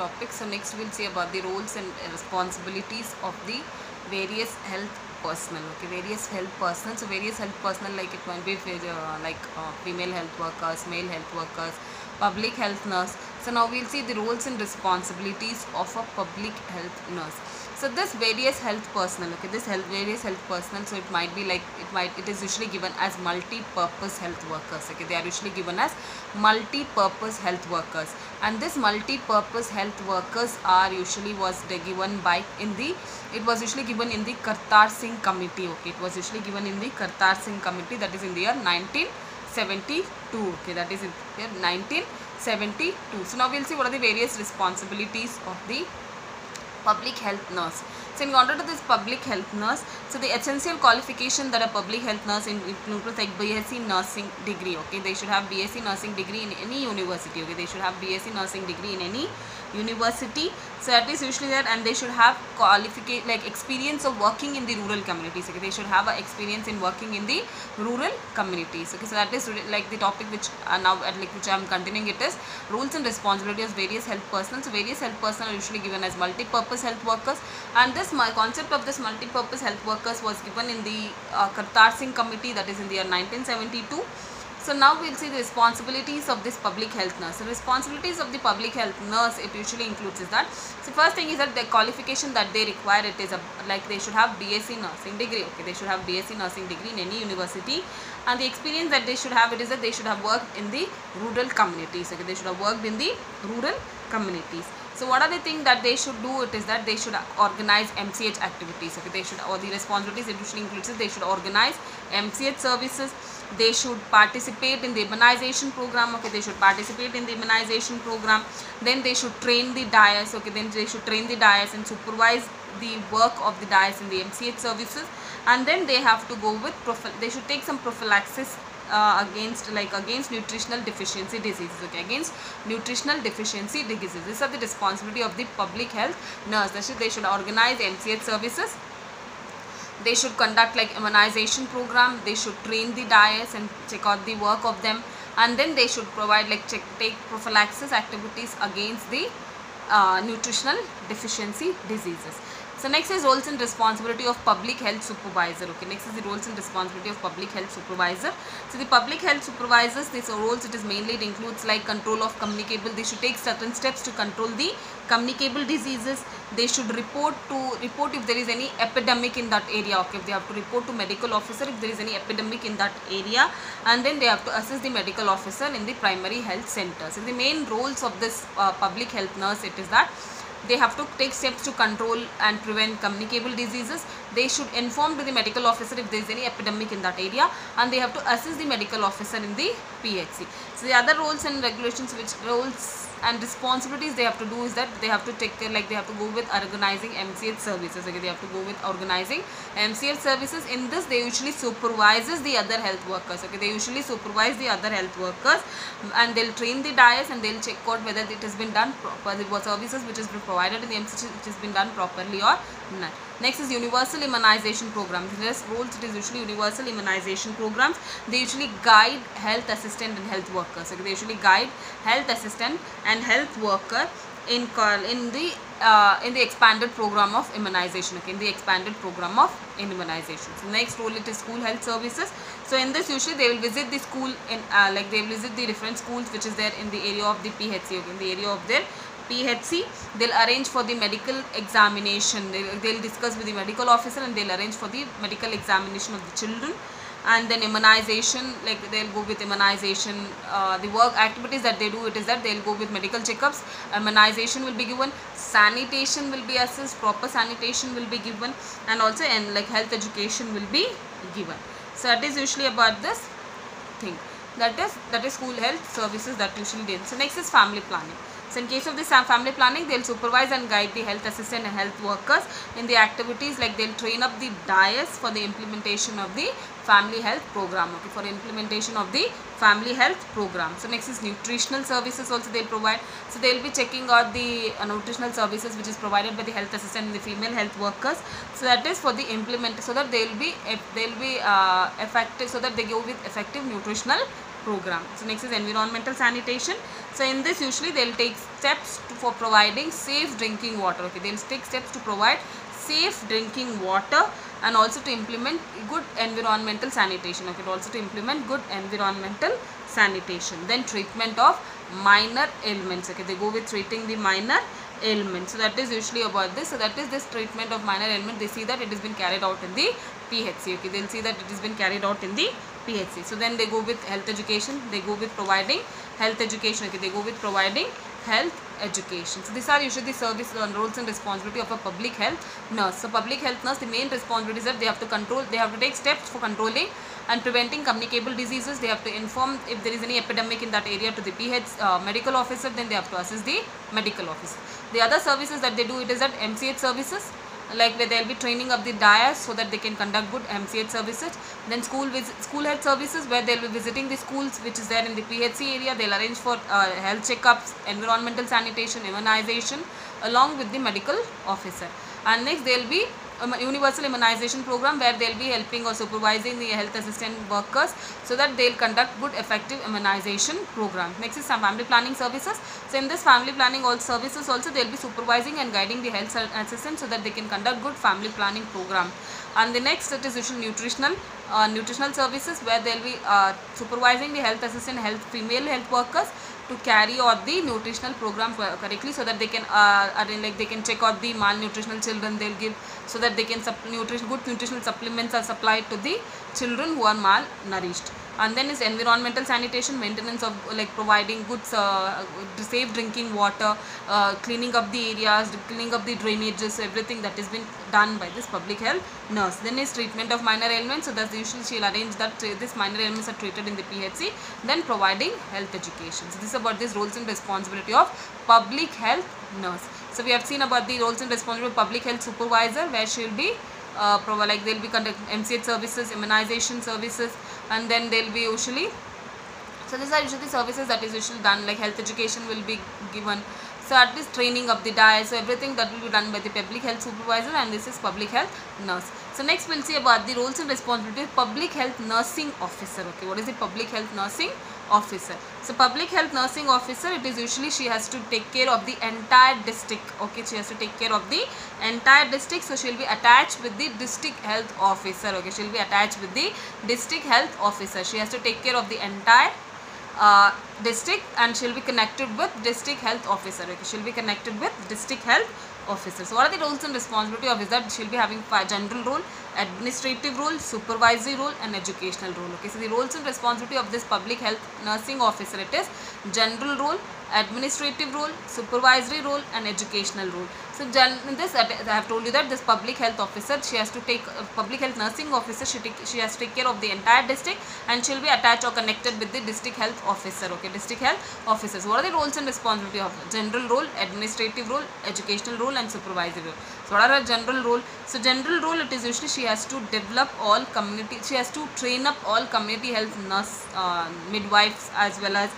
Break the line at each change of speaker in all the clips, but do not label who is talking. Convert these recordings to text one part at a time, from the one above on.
topic. So next we'll see about the roles and responsibilities of the various health personnel. Okay, various health personnel. So various health personnel, like it might be female health workers, male health workers, public health nurse. So now we'll see the roles and responsibilities of a public health nurse. So this various health personnel, okay, various health personnel, so it is usually given as multi-purpose health workers. Okay, they are usually given as multi-purpose health workers, and this multi-purpose health workers are usually given in the Kartar Singh Committee. Okay, it was usually given in the Kartar Singh Committee, that is in the year 1972. Okay, that is in the year 1972. So now we'll see what are the various responsibilities of the public health nurse. So in order to this public health nurse, so the essential qualification that a public health nurse includes like BSc nursing degree. Okay, they should have BSc nursing degree in any university. Okay, they should have BSc nursing degree in any university. So that is usually that, and they should have experience of working in the rural communities. Okay, they should have a experience in working in the rural communities. Okay, so that is like the topic which which I am continuing. It is roles and responsibilities of various health personnel. So various health personnel are usually given as multi-purpose health workers, and this concept of this multi-purpose health workers was given in the Kartar Singh Committee, that is in the year 1972. So now we will see the responsibilities of this public health nurse. The responsibilities of the public health nurse, it usually includes is that, so first thing is that the qualification that they require, it is they should have BSc nursing degree. Okay, they should have BSc nursing degree in any university, and the experience that they should have, it is that they should have worked in the rural communities. Okay, they should have worked in the rural communities. So what are the things that they should do? It is that they should organize MCH activities. Okay, they should, or the responsibilities it usually includes is they should organize MCH services. They should participate in the immunization program. Okay, they should participate in the immunization program. Then they should train the DIAS. Okay, then they should train the DIAS and supervise the work of the DIAS in the MCH services. And then they have to go with they should take some prophylaxis against nutritional deficiency diseases. Okay, against nutritional deficiency diseases. These are the responsibility of the public health nurse. They should organize MCH services. They should conduct immunization program. They should train the DIAS and check out the work of them, and then they should provide take prophylaxis activities against the nutritional deficiency diseases. So next is roles and responsibility of public health supervisor. Okay, next is the roles and responsibility of public health supervisor. So the public health supervisors, these roles, it includes like control of communicable. They should take certain steps to control the communicable diseases. They should report if there is any epidemic in that area. Okay, they have to report to medical officer if there is any epidemic in that area, and then they have to assist the medical officer in the primary health center. So the main roles of this public health nurse, it is that they have to take steps to control and prevent communicable diseases. They should inform to the medical officer if there is any epidemic in that area, and they have to assist the medical officer in the PHC. So the other roles and regulations, which roles and responsibilities they have to do, is that they have to take care, they have to go with organizing MCH services. Okay, they have to go with organizing MCH services. In this, they usually supervises the other health workers. Okay, they usually supervise the other health workers, and they'll train the DIAS, and they'll check out whether it has been done properly, what services which has been provided in the MCH which has been done properly or not. Next is universal immunization programs. This roles, it is usually universal immunization programs. They usually guide health assistant and health workers. Okay, they usually guide health assistant and health worker in the expanded program of immunization. Okay, in the expanded program of immunization. So next role, it is school health services. So in this, usually they will visit the school in they will visit the different schools which is there in the area of the PHC. Okay, in the area of their PHC, they'll arrange for the medical examination. They'll discuss with the medical officer, and they'll arrange for the medical examination of the children. And then immunization, they'll go with immunization. The work activities that they do, it is that they'll go with medical checkups. Immunization will be given. Sanitation will be assessed. Proper sanitation will be given, and also health education will be given. So that is usually about this thing. That is school health services that usually deal. So next is family planning. So in case of this family planning, they will supervise and guide the health assistant and health workers in the activities. They will train up the DIAS for the implementation of the family health program. Okay, for implementation of the family health program. So next is nutritional services also they will provide. So they will be checking out the nutritional services which is provided by the health assistant and the female health workers. So that is for the so that they will be effective, so that they go with effective nutritional program. So next is environmental sanitation. So in this usually they'll take steps for providing safe drinking water. Okay, they'll take steps to provide safe drinking water and also to implement good environmental sanitation. Okay, also to implement good environmental sanitation. Then treatment of minor ailments. Okay, they go with treating the minor ailment. So that is usually about this. So that is this treatment of minor ailment. They see that it has been carried out in the PHC. Okay, they'll see that it has been carried out in the PHC. So then they go with health education. They go with providing health education. Okay, they go with providing health education. So these are usually the service roles and responsibility of a public health nurse. So public health nurse, the main responsibility is that they have to control, they have to take steps for controlling and preventing communicable diseases. They have to inform if there is any epidemic in that area to the medical officer. Then they have to assist the medical officer. The other services that they do, it is that MCH services, like where they will be training up the DIAS so that they can conduct good MCH services. Then school health services, where they will be visiting the schools which is there in the PHC area. They will arrange for health checkups, environmental sanitation, immunization along with the medical officer. And next there will be universal immunization program, where they will be helping or supervising the health assistant workers so that they will conduct good effective immunization program. Next is some family planning services. So in this family planning all services also they will be supervising and guiding the health assistant so that they can conduct good family planning program. And the next it is usually nutritional services, where they will be supervising the health assistant, female health workers to carry out the nutritional program correctly, so that they can they can check out the malnutritional children. They'll give so that they can good nutritional supplements are supplied to the children who are malnourished. And then is environmental sanitation, maintenance of providing good safe drinking water, cleaning up the areas, cleaning up the drainages, everything that has been done by this public health nurse. Then is treatment of minor ailments. So that's usually she'll arrange that this minor ailments are treated in the PHC. Then providing health education. So this is about this roles and responsibility of public health nurse. So we have seen about the roles and responsibility of public health supervisor, where she will be they'll be conducting MCH services, immunization services, and then they'll be usually, so these are usually services that is usually done, like health education will be given. So at least training of the DIAS, so everything that will be done by the public health supervisor, and this is public health nurse. So next we'll see about the roles and responsibility of public health nursing officer. Okay, what is the public health nursing officer? So public health nursing officer, it is usually she has to take care of the entire district. Okay, she has to take care of the entire district. So she will be attached with the district health officer. Okay, she will be attached with the district health officer. She has to take care of the entire district, and she will be connected with district health officer. Okay, she will be connected with district health officer. So what are the roles and responsibility of is that she will be having general role, administrative role, supervisory role, and educational role. Okay, so the roles and responsibility of this public health nursing officer, it is general role, administrative role, supervisory role, and educational role. So in this I have told you that this public health officer, she has to take public health nursing officer, she has to take care of the entire district, and she will be attached or connected with the district health officer. Okay, district health officers. What are the roles and responsibility of general role, administrative role, educational role, and supervisory role? So what are her general role? So general role, it is usually she has to develop all community, she has to train up all community health nurse, midwives, as well as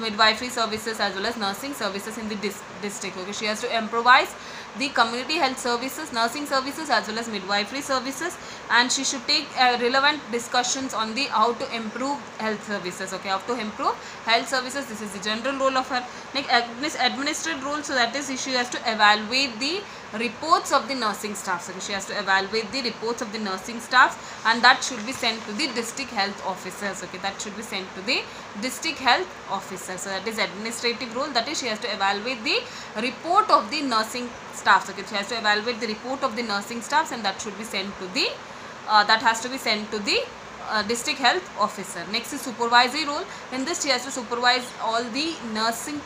midwifery services, as well as nursing services in the district. Okay, she has to improvise the community health services, nursing services, as well as midwifery services, and she should take relevant discussions on the how to improve health services. Okay, how to improve health services. This is the general role of her. Next, administrative role. So that is she has to evaluate the reports of the nursing staff. So she has to evaluate the reports of the nursing staff, and that should be sent to the district health officers. Okay, that should be sent to the district health officer. So that is administrative role. That is she has to evaluate the report of the nursing staffs. Okay, she has to evaluate the report of the nursing staffs, and that should be sent to the that has to be sent to the district health officer. Next is supervisory role. In this she has to supervise all the nursing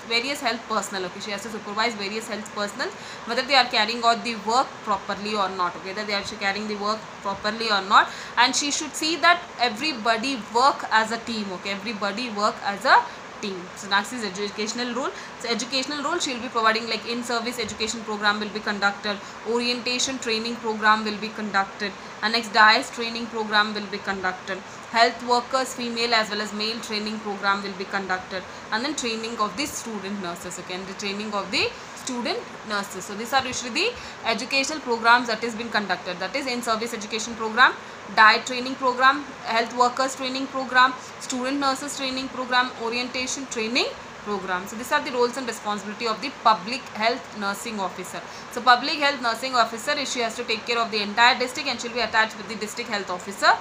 various health personnel. Okay, she has to supervise various health personnel whether they are carrying out the work properly or not. Okay, whether they are carrying the work properly or not, and she should see that everybody work as a team. Okay, everybody work as a team. So next is educational role. So educational role, she will be providing like in-service education program will be conducted, orientation training program will be conducted, and next DIAS training program will be conducted, health workers female as well as male training program will be conducted, and then training of the student nurses. Okay, and the training of the student nurses. So these are usually the educational programs that is been conducted, that is in service education program, diet training program, health workers training program, student nurses training program, orientation training program. So these are the roles and responsibility of the public health nursing officer. So public health nursing officer, she has to take care of the entire district and she will be attached with the district health officer.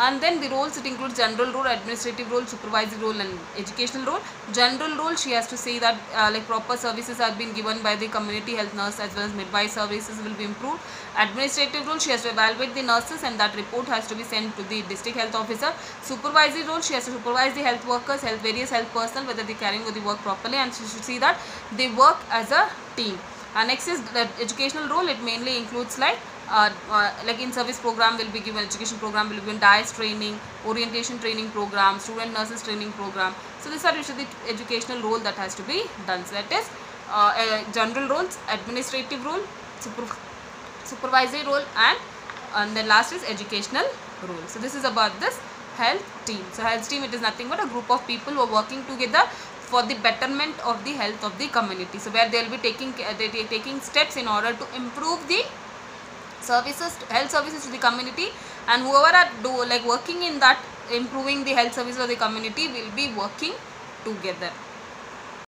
And then the roles, it includes general role, administrative role, supervisory role and educational role. General role, she has to say that like proper services are being given by the community health nurse as well as midwife services will be improved. Administrative role, she has to evaluate the nurses and that report has to be sent to the district health officer. Supervisory role, she has to supervise the health workers, various health personnel, whether they are carrying out the work properly, and she should see that they work as a team. And next is the educational role. It mainly includes like in service program will be given, education program will be given, diet training, orientation training program, student nurses training program. So these are usually the educational role that has to be done. So that is general roles, administrative role, supervisory role, and then last is educational role. So this is about this health team. So health team, it is nothing but a group of people who are working together for the betterment of the health of the community. So where they will be taking steps in order to improve the services, health services to the community, and whoever are working in that improving the health services of the community will be working together.